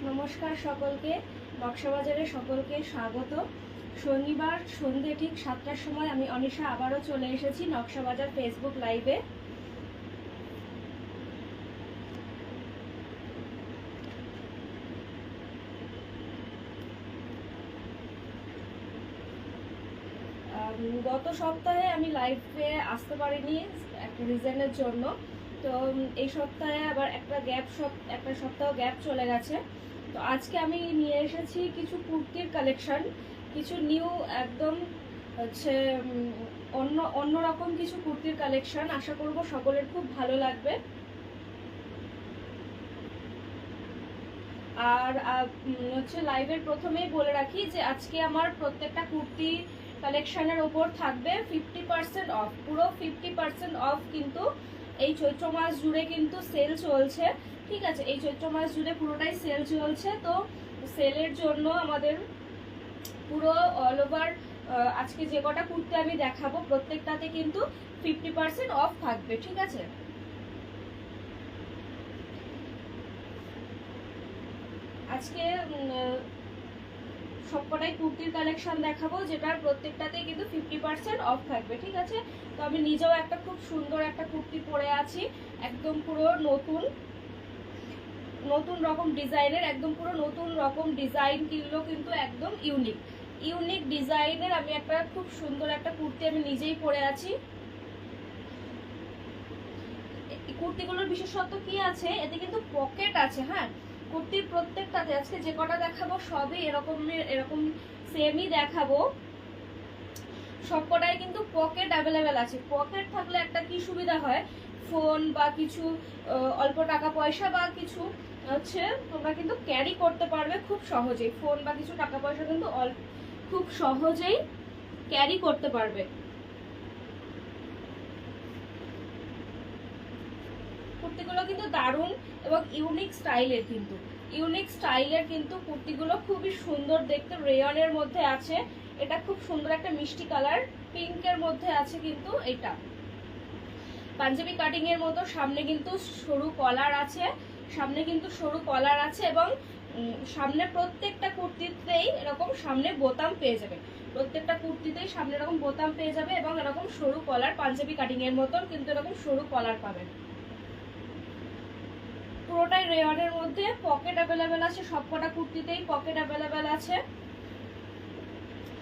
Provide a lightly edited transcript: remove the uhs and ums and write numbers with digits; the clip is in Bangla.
নমস্কার সকলকে, নকশাবাজারে সকলকে স্বাগত। শনিবার সন্ধ্যে ঠিক 7টার সময় আমি অনিশা আবারও চলে এসেছি নকশাবাজার ফেসবুক লাইভে। গত সপ্তাহে আমি লাইভে আসতে পারিনি একটা রিজনের জন্য, তো এই সপ্তাহে আবার একটা সপ্তাহ গ্যাপ চলে গেছে। তো আজকে আমি নিয়ে এসেছি কিছু কুর্তির কালেকশন, কিছু নিউ একদম হচ্ছে অন্যরকম কিছু কুর্তির কালেকশন। আশা করব সকলের খুব ভালো লাগবে। আর হচ্ছে লাইভের প্রথমেই বলে রাখি যে আজকে আমার প্রত্যেকটা কুর্তি কালেকশনের ওপর থাকবে 50% অফ, পুরো 50% অফ। কিন্তু এই চৈত্র মাস জুড়ে কিন্তু সেল চলছে, ঠিক আছে? এই চৈত্র মাস জুড়ে পুরোটাই সেল চলছে। তো সেলের জন্য আমাদের পুরো অল ওভার আজকে যে কটা কুর্তি আমি দেখাবো প্রত্যেকটাতে কিন্তু 50% অফ থাকবে, ঠিক আছে? আজকে সবকটাই কুর্তির কালেকশন দেখাবো, যেটার প্রত্যেকটাতেই কিন্তু 50% অফ থাকবে, ঠিক আছে? তো আমি নিজেও একটা খুব সুন্দর একটা কুর্তি পরে আছি, একদম পুরো নতুন রকম ডিজাইনের, একদম পুরো নতুন রকম ডিজাইন কিন্তু একদম ইউনিক ডিজাইনের আমি একটা খুব সুন্দর একটা কুর্তি আমি নিজেই পরে আছি। কুর্তিগুলোর বিশেষত্ব কি আছে, এতে কিন্তু পকেট আছে। হ্যাঁ, কুর্তির প্রত্যেকটাতে আজকে যে কটা দেখাবো সবই এরকম সেমই দেখাবো। সবকটাই কিন্তু পকেট অ্যাভেলেবেল আছে। পকেট থাকলে একটা কি সুবিধা হয়, ফোন বা কিছু অল্প টাকা পয়সা বা কিছু হচ্ছে তোমরা কিন্তু ক্যারি করতে পারবে খুব সহজেই। ফোন বা কিছু টাকা পয়সা কিন্তু খুব সহজেই ক্যারি করতে পারবে। কুর্তিগুলো কিন্তু দারুণ এবং ইউনিক স্টাইলের কিন্তু কুর্তিগুলো খুবই সুন্দর দেখতে। রেয়নের মধ্যে আছে, এটা খুব সুন্দর একটা মিষ্টি কালার, পিঙ্কের মধ্যে আছে কিন্তু এটা পাঞ্জাবি কাটিং এর মতো। সামনে কিন্তু সরু কলার আছে, এবং সামনে প্রত্যেকটা কুর্তিতেই এরকম সামনে বোতাম পেয়ে যাবে। এবং এরকম সরু কলার, পাঞ্জাবি কাটিং এর মতন কিন্তু এরকম সরু কলার পাবেন। পুরোটাই রেয়নের মধ্যে, পকেট অ্যাভেলেবেল আছে, সবকটা কুর্তিতেই পকেট অ্যাভেলেবেল আছে।